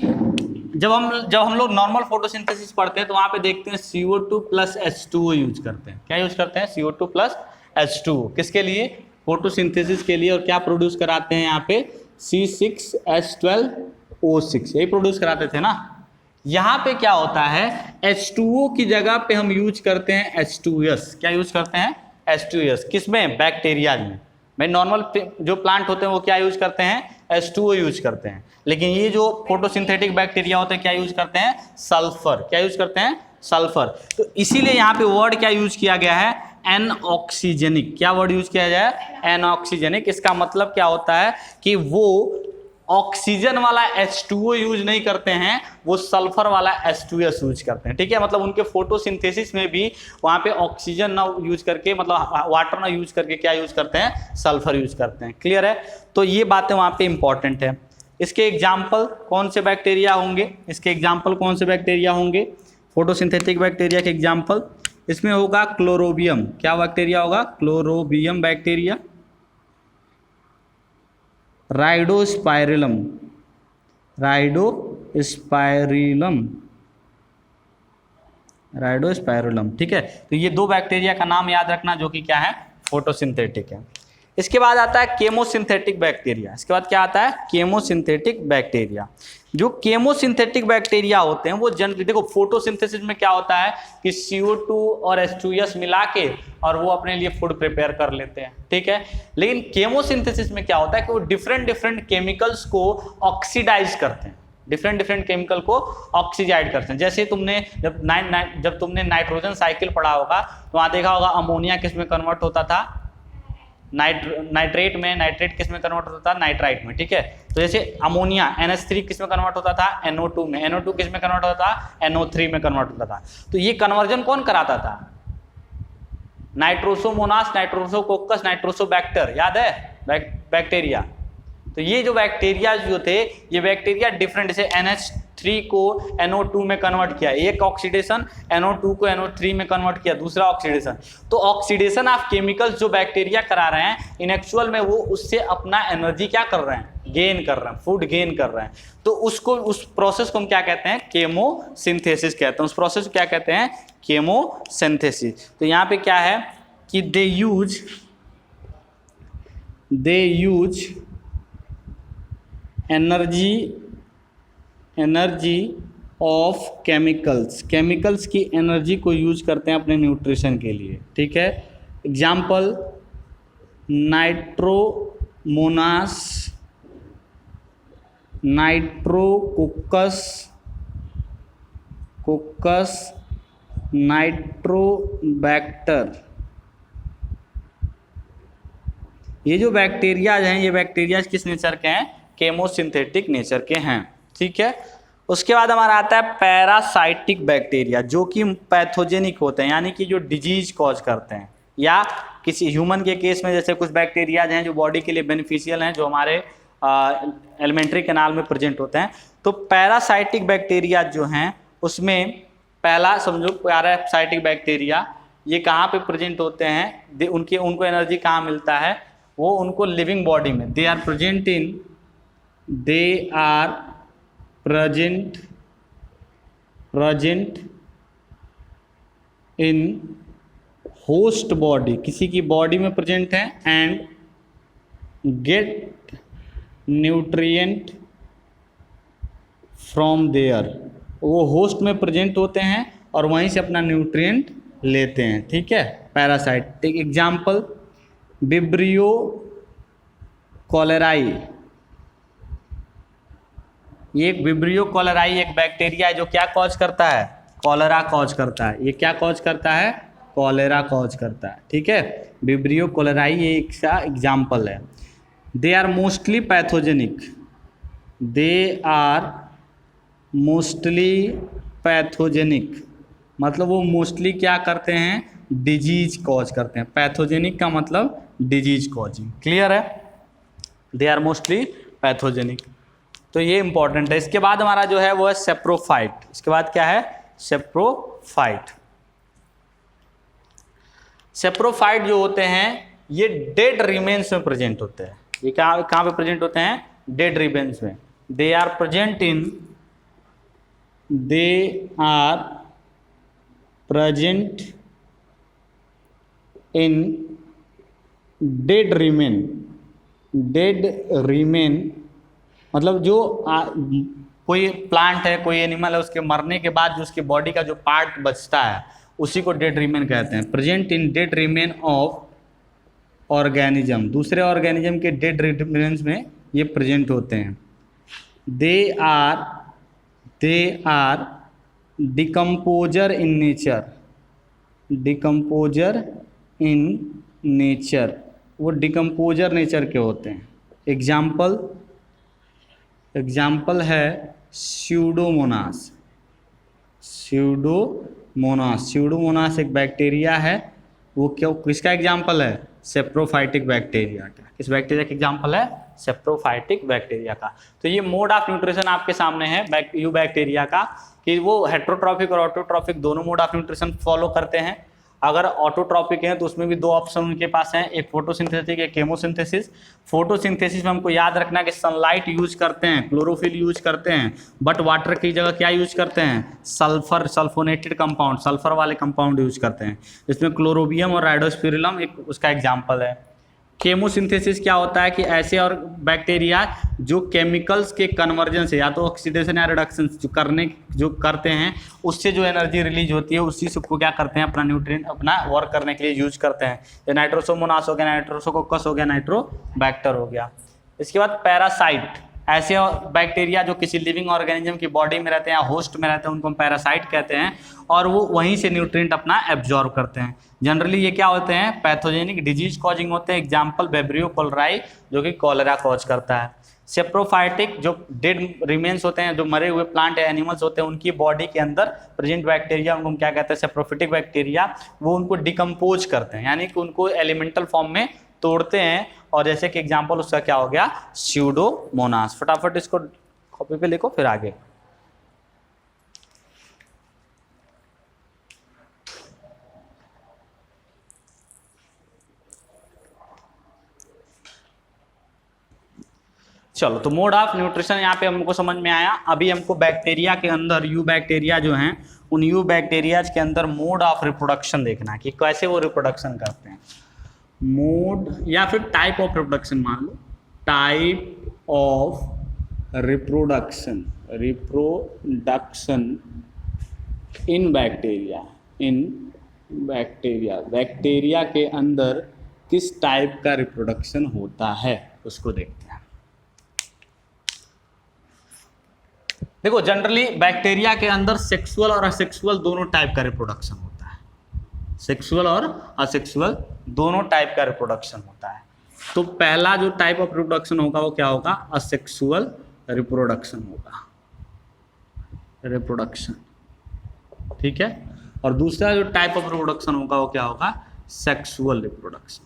Speaker 1: जब हम लोग नॉर्मल फोटोसिंथेसिस पढ़ते हैं तो वहां पे देखते हैं CO2 प्लस H2O यूज करते हैं। क्या यूज करते हैं, CO2 प्लस H2O, किसके लिए, फोटोसिंथेसिस के लिए। और क्या प्रोड्यूस कराते हैं यहाँ पे, C6H12O6, यही प्रोड्यूस कराते थे ना। यहाँ पे क्या होता है, H2O की जगह पे हम यूज करते हैं H2S। क्या यूज करते हैं, H2S, किसमें, बैक्टीरिया में। भाई नॉर्मल जो प्लांट होते हैं वो क्या यूज करते हैं, H2O यूज करते हैं, लेकिन ये जो फोटोसिंथेटिक बैक्टीरिया होते हैं क्या यूज करते हैं, सल्फर। क्या यूज करते हैं, सल्फर। तो इसीलिए यहाँ पे वर्ड क्या यूज किया गया है, एनऑक्सीजेनिक। क्या वर्ड यूज किया जाए, एनऑक्सीजेनिक। इसका मतलब क्या होता है कि वो ऑक्सीजन वाला H2O यूज नहीं करते हैं, वो सल्फर वाला H2S यूज करते हैं, ठीक है। मतलब उनके फोटोसिंथेसिस में भी वहाँ पे ऑक्सीजन ना यूज करके, मतलब वाटर ना यूज करके क्या यूज करते हैं, सल्फर यूज करते हैं। क्लियर है, तो ये बातें वहाँ पे इंपॉर्टेंट है। इसके एग्जाम्पल कौन से बैक्टीरिया होंगे, इसके एग्जाम्पल कौन से बैक्टीरिया होंगे, फोटोसिंथेटिक बैक्टीरिया के एग्जाम्पल इसमें होगा क्लोरोबियम। क्या बैक्टीरिया होगा, क्लोरोबियम बैक्टीरिया, राइडोस्पाइरिलम, राइडोस्पाइरिलम, राइडोस्पाइरिलम, ठीक है। तो ये दो बैक्टीरिया का नाम याद रखना जो कि क्या है, फोटोसिंथेटिक है। इसके बाद आता है केमोसिंथेटिक बैक्टीरिया। इसके बाद क्या आता है, केमोसिंथेटिक बैक्टीरिया। जो केमोसिंथेटिक बैक्टीरिया होते हैं वो जनरली देखो फोटोसिंथेसिस में क्या होता है कि CO2 और H2S मिला के और वो अपने लिए फूड प्रिपेयर कर लेते हैं, ठीक है। लेकिन केमोसिंथेसिस में क्या होता है कि वो डिफरेंट केमिकल्स को ऑक्सीडाइज करते हैं, डिफरेंट केमिकल को ऑक्सीडाइज करते हैं। जैसे तुमने जब तुमने नाइट्रोजन साइकिल पढ़ा होगा तो वहाँ देखा होगा अमोनिया किस में कन्वर्ट होता था, नाइट्रेट में, नाइट्रेट किस में कन्वर्ट होता था, नाइट्राइट में, ठीक है। तो जैसे अमोनिया NH3 किस में कन्वर्ट होता था, NO2 में, NO2 किस में कन्वर्ट होता था, NO3 में कन्वर्ट होता था। तो ये कन्वर्जन कौन कराता था, नाइट्रोसोमोनास, नाइट्रोसोकोकस, नाइट्रोसोबैक्टर, याद है बैक्टीरिया। तो ये जो बैक्टीरिया जो थे ये बैक्टीरिया डिफरेंट, जैसे NH3 को NO2 में कन्वर्ट किया, एक ऑक्सीडेशन, NO2 को NO3 में कन्वर्ट किया, दूसरा ऑक्सीडेशन। तो ऑक्सीडेशन ऑफ केमिकल्स जो बैक्टीरिया करा रहे हैं इन एक्चुअल में वो उससे अपना एनर्जी क्या कर रहे हैं, गेन कर रहे हैं, फूड गेन कर रहे हैं, तो उसको, उस प्रोसेस को हम क्या कहते हैं, केमोसिंथेसिस कहते हैं। उस प्रोसेस को क्या कहते हैं, केमोसिंथेसिस। तो यहाँ पे क्या है कि दे यूज एनर्जी ऑफ केमिकल्स की एनर्जी को यूज करते हैं अपने न्यूट्रिशन के लिए, ठीक है। Example Nitrococcus, Nitrobacter. ये जो बैक्टीरियाज हैं, ये बैक्टीरियाज किस नेचर के हैं, केमोसिंथेटिक नेचर के हैं, ठीक है। उसके बाद हमारा आता है पैरासाइटिक बैक्टीरिया, जो कि पैथोजेनिक होते हैं, यानी कि जो डिजीज कॉज करते हैं, या किसी ह्यूमन के केस में जैसे कुछ बैक्टीरियाज हैं जो बॉडी के लिए बेनिफिशियल हैं, जो हमारे एलिमेंट्री कैनाल में प्रेजेंट होते हैं। तो पैरासाइटिक बैक्टीरिया जो हैं, उसमें पहला समझो पैरासाइटिक बैक्टीरिया, ये कहाँ पे प्रेजेंट होते हैं, उनको एनर्जी कहाँ मिलता है, वो उनको लिविंग बॉडी में, they are present in host body, किसी की बॉडी में प्रेजेंट है, and get nutrient from there, वो होस्ट में प्रेजेंट होते हैं और वहीं से अपना न्यूट्रिएंट लेते हैं, ठीक है। पैरासाइट, एग्जाम्पल विब्रियो कॉलेराई, ये विब्रियो कॉलेराई एक बैक्टीरिया है जो क्या कॉज करता है, कॉलेरा कॉज करता है। ये क्या कॉज करता है, कॉलेरा कॉज करता है, ठीक है। विब्रियो कॉलेराई ये एक सा एग्जाम्पल है। दे आर मोस्टली पैथोजेनिक, मतलब वो मोस्टली क्या करते हैं, डिजीज कॉज करते हैं। पैथोजेनिक का मतलब डिजीज कॉजिंग, क्लियर है। दे आर मोस्टली पैथोजेनिक, तो ये इंपॉर्टेंट है। इसके बाद हमारा जो है वो है सेप्रोफाइट। इसके बाद क्या है, सेप्रोफाइट। सेप्रोफाइट जो होते हैं ये डेड रिमेन्स में प्रेजेंट होते हैं। ये कहाँ पे प्रेजेंट होते हैं, डेड रिमेन्स में। They are present in dead remain, मतलब जो कोई प्लांट है, कोई एनिमल है, उसके मरने के बाद जो उसके बॉडी का जो पार्ट बचता है उसी को डेड रिमेन कहते हैं। Present in dead remain of organism, दूसरे ऑर्गेनिज्म के डेड रिमेन्स में ये प्रेजेंट होते हैं। They are decomposer in nature, वो डिकम्पोजर नेचर के होते हैं। एग्जाम्पल है स्यूडोमोनास एक बैक्टीरिया है, वो क्या, किसका एग्जाम्पल है, सेप्रोफाइटिक बैक्टीरिया का। किस बैक्टीरिया का एग्जाम्पल है, सेप्रोफाइटिक बैक्टीरिया का। तो ये मोड ऑफ न्यूट्रिशन आपके सामने है यू बैक्टीरिया का, कि वो हेट्रोट्रॉफिक और ऑटोट्रॉफिक दोनों मोड ऑफ न्यूट्रिशन फॉलो करते हैं। अगर ऑटोट्रॉपिक है तो उसमें भी दो ऑप्शन उनके पास हैं, एक फोटोसिंथेसिस, एक केमोसिंथेसिस। फोटोसिंथेसिस में हमको याद रखना है कि सनलाइट यूज करते हैं, क्लोरोफिल यूज करते हैं, बट वाटर की जगह क्या यूज करते हैं, सल्फोनेटेड कंपाउंड, सल्फर वाले कंपाउंड यूज करते हैं। इसमें क्लोरोबियम और राइडोस्पिरिलम एक उसका एग्जाम्पल है। केमोसिंथेसिस क्या होता है कि ऐसे और बैक्टीरिया जो केमिकल्स के कन्वर्जन से, या तो ऑक्सीडेशन या रिडक्शन जो करते हैं, उससे जो एनर्जी रिलीज होती है उसी से को क्या करते हैं, अपना न्यूट्रिएंट अपना वर्क करने के लिए यूज करते हैं। ये नाइट्रोसोमोनास हो गया, नाइट्रोसोकोकस हो गया, नाइट्रोबैक्टर हो गया। इसके बाद पैरासाइट, ऐसे बैक्टीरिया जो किसी लिविंग ऑर्गेनिज्म की बॉडी में रहते हैं या होस्ट में रहते हैं, उनको हम पैरासाइट कहते हैं, और वो वहीं से न्यूट्रिएंट अपना एब्जॉर्ब करते हैं। जनरली ये क्या होते हैं, पैथोजेनिक डिजीज कॉजिंग होते हैं। एग्जाम्पल विब्रियो कॉलेराई जो कि कॉलेरा कॉज करता है। सेप्रोफाइटिक जो डेड रिमेन्स होते हैं, जो मरे हुए प्लांट या एनिमल्स होते हैं, उनकी बॉडी के अंदर प्रेजेंट बैक्टीरिया, उनको हम क्या कहते हैं, सेप्रोफिटिक बैक्टीरिया, वो उनको डिकम्पोज करते हैं, यानी कि उनको एलिमेंटल फॉर्म में तोड़ते हैं। और जैसे कि एग्जाम्पल उसका क्या हो गया, स्यूडोमोनास। फटाफट इसको कॉपी पे लिखो फिर आगे। चलो, तो मोड ऑफ न्यूट्रिशन यहाँ पे हमको समझ में आया। अभी हमको बैक्टीरिया के अंदर यू बैक्टीरिया जो हैं, उन यू बैक्टीरियाज के अंदर मोड ऑफ रिप्रोडक्शन देखना है कि कैसे वो रिप्रोडक्शन करते हैं। मोड या फिर टाइप ऑफ रिप्रोडक्शन मान लो, type of reproduction in bacteria, bacteria के अंदर किस टाइप का रिप्रोडक्शन होता है उसको देखते हैं। देखो, जनरली बैक्टीरिया के अंदर सेक्सुअल और असेक्सुअल दोनों टाइप का रिप्रोडक्शन होता है। सेक्सुअल और असेक्सुअल दोनों टाइप का रिप्रोडक्शन होता है। तो पहला जो टाइप ऑफ रिप्रोडक्शन होगा वो क्या होगा? असेक्सुअल रिप्रोडक्शन होगा, रिप्रोडक्शन, ठीक है। और दूसरा जो टाइप ऑफ रिप्रोडक्शन होगा वो क्या होगा? Sexual reproduction.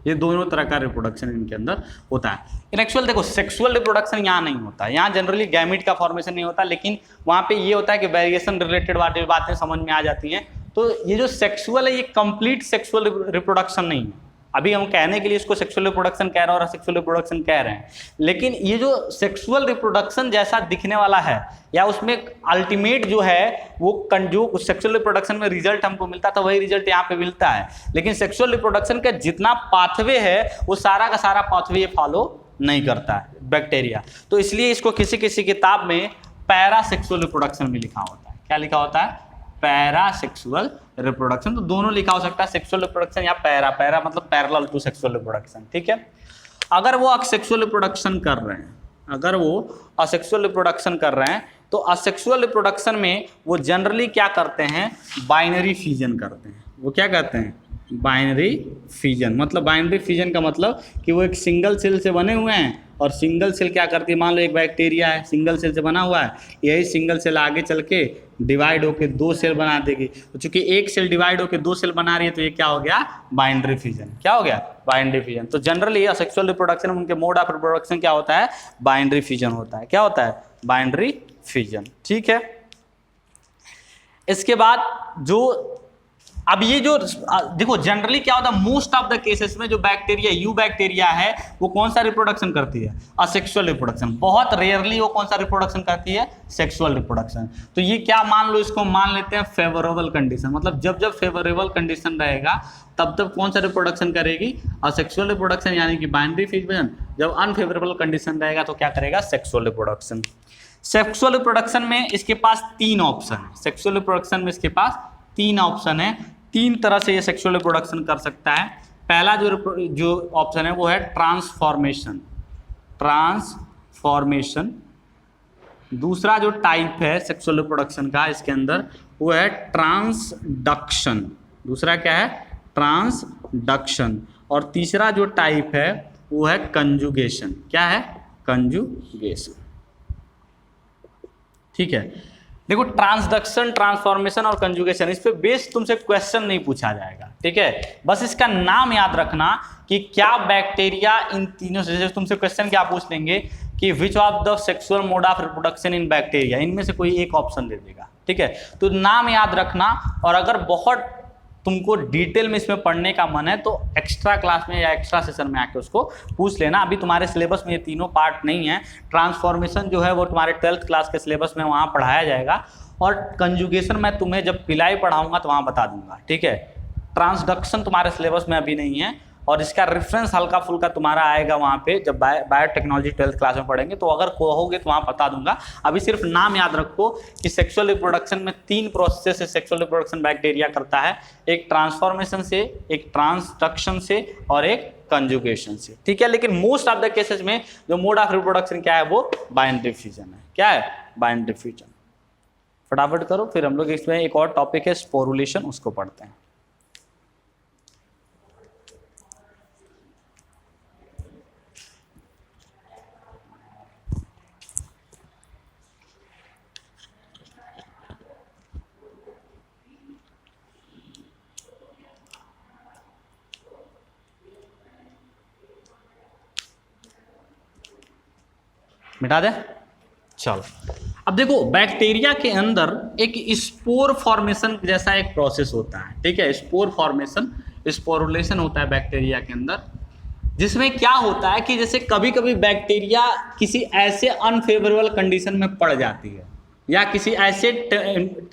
Speaker 1: ये दोनों तरह का रिप्रोडक्शन इनके अंदर होता है। इन एक्चुअल देखो, सेक्सुअल रिप्रोडक्शन यहाँ नहीं होता है, यहाँ जनरली गैमीट का फॉर्मेशन नहीं होता, लेकिन वहाँ पे ये होता है कि वेरिएशन रिलेटेड बातें समझ में आ जाती हैं। तो ये जो सेक्सुअल है, ये कंप्लीट सेक्सुअल रिप्रोडक्शन नहीं है। अभी हम कहने के लिए इसको सेक्सुअल रिप्रोडक्शन कह रहे हैं और असेक्सुअल रिप्रोडक्शन कह रहे हैं, लेकिन ये जो सेक्सुअल रिप्रोडक्शन जैसा दिखने वाला है, या उसमें अल्टीमेट जो है वो जो सेक्सुअल रिप्रोडक्शन में रिजल्ट हमको मिलता था वही रिजल्ट यहाँ पे मिलता है। लेकिन सेक्सुअल रिप्रोडक्शन का जितना पाथवे है वो सारा का सारा पाथवे ये फॉलो नहीं करता है बैक्टीरिया। तो इसलिए इसको किसी किसी किताब में पैरासेक्सुअल रिप्रोडक्शन में लिखा होता है। क्या लिखा होता है? Parasexual reproduction. तो दोनों लिखा हो सकता है, सेक्सुअल रिप्रोडक्शन या पैरा मतलब पैरेलल टू सेक्सुअल रिप्रोडक्शन, ठीक है। अगर वो असेक्सुअल रिप्रोडक्शन कर रहे हैं, अगर वो असेक्सुअल रिप्रोडक्शन कर रहे हैं, तो असेक्सुअल रिप्रोडक्शन में वो जनरली क्या करते हैं? बाइनरी फिजन करते हैं। वो क्या कहते हैं? Binary fission. मतलब बाइनरी फिजन का मतलब कि वो एक सिंगल सेल से बने हुए हैं, और सिंगल सेल क्या करती है? मान लो एक बैक्टीरिया है, सिंगल सेल से बना हुआ है, यही सिंगल सेल आगे चल के डिवाइड होकर दो सेल बना देगी। तो चूंकि एक सेल डिवाइड होकर दो सेल बना रही है, तो ये क्या हो गया? Binary fission. क्या हो गया? Binary fission. तो जनरली असेक्सुअल रिप्रोडक्शन में उनके मोड ऑफ रिप्रोडक्शन क्या होता है? बाइनरी फिजन होता है। क्या होता है? बाइनरी फिजन, ठीक है। इसके बाद जो अब ये जो देखो, जनरली क्या होता है? मोस्ट ऑफ द केसेस में जो बैक्टीरिया, यू बैक्टीरिया है, वो कौन सा रिप्रोडक्शन करती है? Asexual reproduction. बहुत रेयरली वो कौन सा रिप्रोडक्शन करती है? Sexual reproduction. तो ये क्या मान लो, इसको मान लेते हैं फेवरेबल कंडीशन। मतलब जब जब फेवरेबल कंडीशन रहेगा तब तब कौन सा रिप्रोडक्शन करेगी? असेक्सुअल रिप्रोडक्शन, यानी कि बाइनरी फिजन। जब अनफेवरेबल कंडीशन रहेगा तो क्या करेगा? Sexual reproduction. सेक्सुअल रिप्रोडक्शन में इसके पास तीन ऑप्शन है। सेक्सुअल रिप्रोडक्शन में इसके पास तीन ऑप्शन है। तीन तरह से ये सेक्सुअल रिप्रोडक्शन कर सकता है। पहला जो ऑप्शन है वो है ट्रांसफॉर्मेशन। दूसरा जो टाइप है सेक्सुअल रिप्रोडक्शन का इसके अंदर, वो है ट्रांसडक्शन। दूसरा क्या है? ट्रांसडक्शन। और तीसरा जो टाइप है वो है कंजुगेशन। क्या है? कंजुगेशन, ठीक है। देखो, ट्रांसडक्शन, ट्रांसफॉर्मेशन और कंजुगेशन, इस पे बेस्ड तुमसे क्वेश्चन नहीं पूछा जाएगा, ठीक है। बस इसका नाम याद रखना कि क्या बैक्टीरिया इन तीनों से, जैसे तुमसे क्वेश्चन क्या पूछ लेंगे कि which of the sexual mode of reproduction in bacteria, इनमें से कोई एक ऑप्शन दे देगा, ठीक है। तो नाम याद रखना। और अगर बहुत तुमको डिटेल में इसमें पढ़ने का मन है तो एक्स्ट्रा क्लास में या एक्स्ट्रा सेशन में आके उसको पूछ लेना। अभी तुम्हारे सिलेबस में ये तीनों पार्ट नहीं है। ट्रांसफॉर्मेशन जो है वो तुम्हारे 12th क्लास के सिलेबस में वहाँ पढ़ाया जाएगा, और कंजुगेशन मैं तुम्हें जब पिलाई पढ़ाऊंगा तो वहाँ बता दूंगा, ठीक है। ट्रांसडक्शन तुम्हारे सिलेबस में अभी नहीं है, और इसका रेफरेंस हल्का फुल्का तुम्हारा आएगा वहाँ पे जब बायोटेक्नोलॉजी 12th क्लास में पढ़ेंगे, तो अगर कहोगे तो वहाँ बता दूंगा। अभी सिर्फ नाम याद रखो कि सेक्सुअल रिप्रोडक्शन में तीन प्रोसेस से सेक्सुअल रिप्रोडक्शन बैक्टीरिया करता है। एक ट्रांसफॉर्मेशन से, एक ट्रांसडक्शन से, और एक कंजुगेशन से, ठीक है। लेकिन मोस्ट ऑफ द केसेस में जो मोड ऑफ रिप्रोडक्शन क्या है? वो बाइनरी फिजन है। क्या है? Binary fission. फटाफट करो, फिर हम लोग इसमें एक और टॉपिक है स्पोरुलेशन, उसको पढ़ते हैं। मिटा दे, चलो। अब देखो, बैक्टीरिया के अंदर एक स्पोर फॉर्मेशन जैसा एक प्रोसेस होता है, ठीक है। स्पोर फॉर्मेशन, स्पोरुलेशन होता है बैक्टीरिया के अंदर।
Speaker 2: जिसमें क्या होता है कि जैसे कभी कभी बैक्टीरिया किसी ऐसे अनफेवरेबल कंडीशन में पड़ जाती है या किसी ऐसे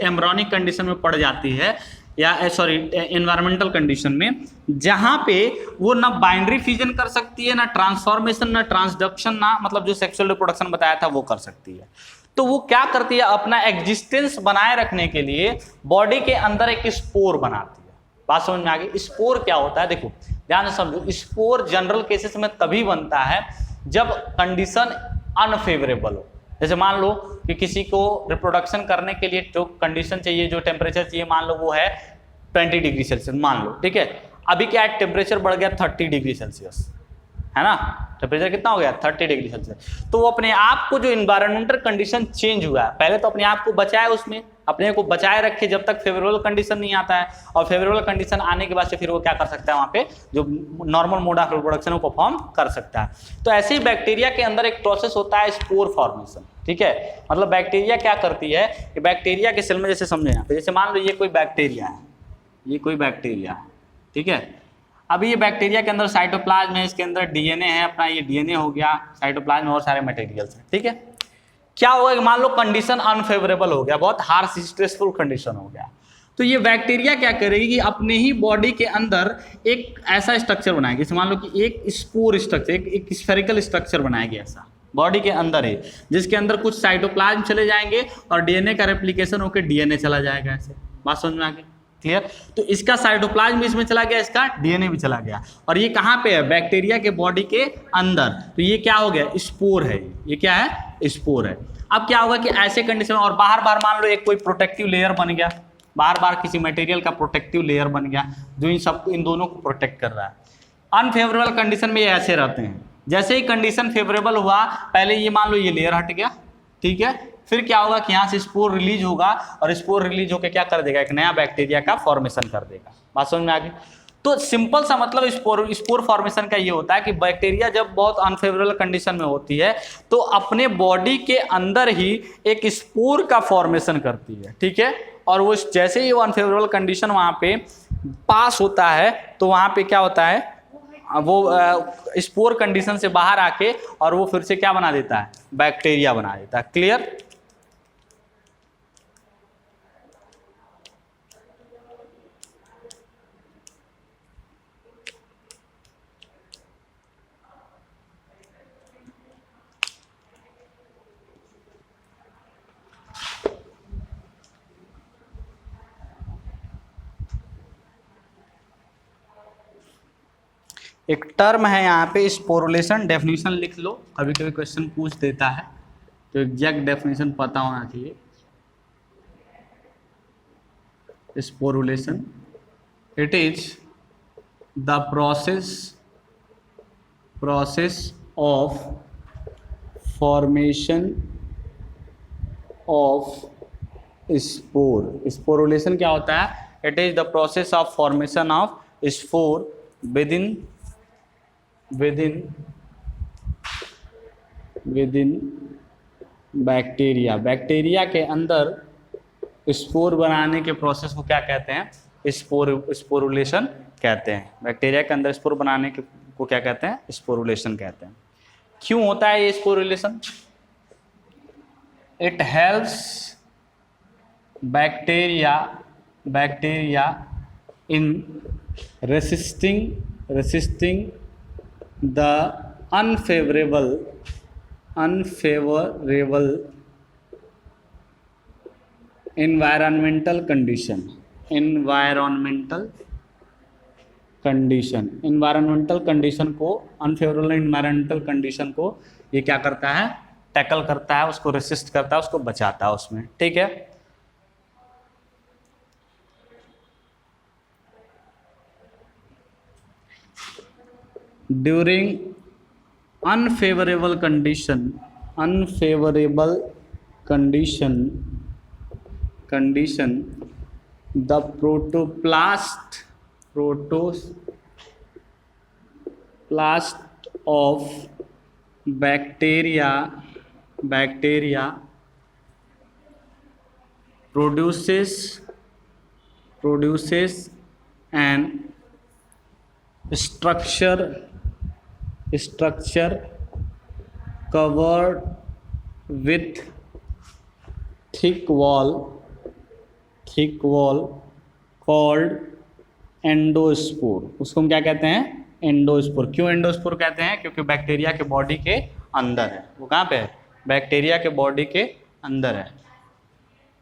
Speaker 2: एम्ब्रॉनिक कंडीशन में पड़ जाती है या सॉरी एनवायरमेंटल कंडीशन में जहां पे वो ना बाइंड्री फ्यूजन कर सकती है, ना ट्रांसफॉर्मेशन, ना ट्रांसडक्शन, ना मतलब जो सेक्सुअल रिप्रोडक्शन बताया था वो कर सकती है। तो वो क्या करती है, अपना एग्जिस्टेंस बनाए रखने के लिए बॉडी के अंदर एक स्पोर बनाती है। बात समझ में आ गई? स्पोर क्या होता है, देखो ध्यान से समझो। स्पोर जनरल केसेस में तभी बनता है जब कंडीशन अनफेवरेबल हो। जैसे मान लो कि किसी को रिप्रोडक्शन करने के लिए जो कंडीशन चाहिए, जो टेम्परेचर चाहिए, मान लो वो है 20 डिग्री सेल्सियस मान लो, ठीक है। अभी क्या है, टेम्परेचर बढ़ गया 30 डिग्री सेल्सियस, है ना। टेम्परेचर कितना हो गया, 30 डिग्री सेल्सियस। तो वो अपने आप को जो इन्वायरमेंटल कंडीशन चेंज हुआ है, पहले तो अपने आप को बचाए, उसमें अपने को बचाए रखे जब तक फेवरेबल कंडीशन नहीं आता है, और फेवरेबल कंडीशन आने के बाद से फिर वो क्या कर सकता है, वहाँ पे जो नॉर्मल मोड ऑफ रिप्रोडक्शन वो परफॉर्म कर सकता है। तो ऐसे ही बैक्टीरिया के अंदर एक प्रोसेस होता है स्पोर फॉर्मेशन, ठीक है। मतलब बैक्टीरिया क्या करती है कि बैक्टीरिया के सेल में, जैसे समझे यहाँ पे, जैसे मान लो ये कोई बैक्टीरिया है, ये कोई बैक्टीरिया है, ठीक है। अभी ये बैक्टीरिया के अंदर साइटोप्लाज्म है, इसके अंदर डीएनए है अपना, ये डीएनए हो गया, साइटोप्लाज्म में और सारे मटेरियल्स हैं, ठीक है। क्या होगा कि मान लो कंडीशन अनफेवरेबल हो गया, बहुत हार्श स्ट्रेसफुल कंडीशन हो गया, तो ये बैक्टीरिया क्या करेगी कि अपने ही बॉडी के अंदर एक ऐसा स्ट्रक्चर बनाएगी, जैसे मान लो कि एक स्पोर स्ट्रक्चर, एक स्फेरिकल स्ट्रक्चर बनाएगी ऐसा बॉडी के अंदर ही, जिसके अंदर कुछ साइटोप्लाज्म चले जाएंगे और डीएनए का रेप्लिकेशन होकर डीएनए चला जाएगा। ऐसे बात समझ में आ गई, क्लियर। तो इसका साइटोप्लाज्म भी इसमें चला गया, इसका डीएनए भी चला गया, और ये कहाँ पे है, बैक्टीरिया के बॉडी के अंदर। तो ये क्या हो गया, स्पोर है, ये क्या है, स्पोर है। अब क्या होगा कि ऐसे कंडीशन में, और बाहर बाहर मान लो एक कोई प्रोटेक्टिव लेयर बन गया, बार बार किसी मटेरियल का प्रोटेक्टिव लेयर बन गया जो इन सब इन दोनों को प्रोटेक्ट कर रहा है। अनफेवरेबल कंडीशन में ये ऐसे रहते हैं, जैसे ही कंडीशन फेवरेबल हुआ, पहले ये मान लो ये लेयर हट गया, ठीक है, फिर क्या होगा कि यहाँ से स्पोर रिलीज होगा, और स्पोर रिलीज होकर क्या कर देगा, एक नया बैक्टीरिया का फॉर्मेशन कर देगा। बात समझ में आ गई। तो सिंपल सा मतलब स्पोर फॉर्मेशन का ये होता है कि बैक्टीरिया जब बहुत अनफेवरेबल कंडीशन में होती है तो अपने बॉडी के अंदर ही एक स्पोर का फॉर्मेशन करती है, ठीक है। और वो जैसे ही वो अनफेवरेबल कंडीशन वहाँ पे पास होता है तो वहाँ पे क्या होता है, वो स्पोर कंडीशन से बाहर आके और वो फिर से क्या बना देता है, बैक्टीरिया बना देता है। क्लियर। एक टर्म है यहाँ पे स्पोरुलेशन, डेफिनेशन लिख लो, कभी कभी क्वेश्चन पूछ देता है तो एग्जैक्ट डेफिनेशन पता होना चाहिए। Sporulation, it is the process of formation of spore. Sporulation क्या होता है, it is the process of formation of spore within bacteria. Bacteria के अंदर स्पोर बनाने के प्रोसेस को क्या कहते हैं, स्पोरुलेशन कहते हैं। बैक्टीरिया के अंदर स्पोर बनाने को क्या कहते हैं, स्पोरुलेशन कहते हैं। क्यों होता है ये sporulation? It helps bacteria in resisting the unfavorable environmental condition को, अनफेवरेबल environmental condition को ये क्या करता है, टैकल करता है, उसको रेसिस्ट करता है, उसको बचाता है उसमें, ठीक है। During unfavorable condition the protoplast of bacteria produces an structure structure covered with thick wall called endospore. उसको हम क्या कहते हैं? एंडोस्पोर। क्यों एंडोस्पोर कहते हैं? क्योंकि बैक्टीरिया के बॉडी के अंदर है। वो कहाँ पे है? बैक्टीरिया के बॉडी के अंदर है।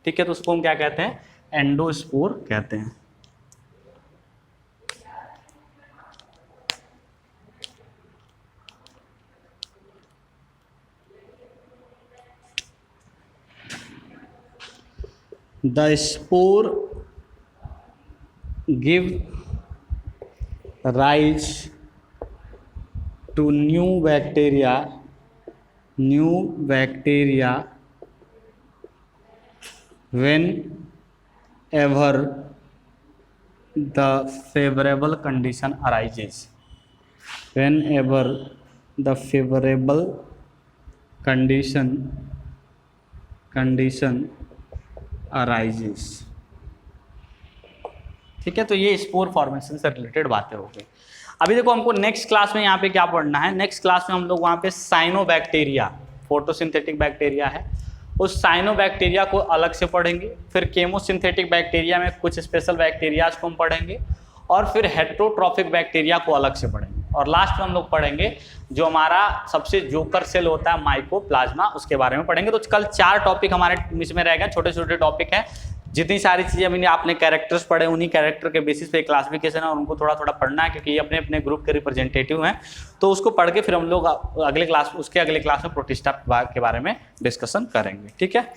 Speaker 2: ठीक है, तो उसको हम क्या कहते हैं? एंडोस्पोर कहते हैं। The spore give rise to new bacteria whenever the favorable condition arises. Whenever the favorable condition arises। ठीक है, तो ये स्पोर फॉर्मेशन से रिलेटेड बातें हो गई। अभी देखो हमको नेक्स्ट क्लास में यहाँ पे क्या पढ़ना है। नेक्स्ट क्लास में हम लोग वहाँ पे साइनोबैक्टीरिया, फोटोसिंथेटिक बैक्टीरिया है, उस साइनोबैक्टीरिया को अलग से पढ़ेंगे। फिर केमोसिंथेटिक बैक्टीरिया में कुछ स्पेशल बैक्टीरियाज को हम पढ़ेंगे, और फिर हेट्रोट्रॉफिक बैक्टीरिया को अलग से पढ़ेंगे, और लास्ट में हम लोग पढ़ेंगे जो हमारा सबसे जोकर सेल होता है माइकोप्लाज्मा, उसके बारे में पढ़ेंगे। तो कल 4 टॉपिक हमारे बीच में रहेगा, छोटे छोटे टॉपिक हैं। जितनी सारी चीज़ें अभी आपने कैरेक्टर्स पढ़े, उन्हीं कैरेक्टर के बेसिस पे क्लासिफिकेशन है, और उनको थोड़ा थोड़ा पढ़ना है, क्योंकि ये अपने अपने ग्रुप के रिप्रेजेंटेटिव हैं। तो उसको पढ़ के फिर हम लोग अगले क्लास में प्रोटिस्टा के बारे में डिस्कशन करेंगे। ठीक है।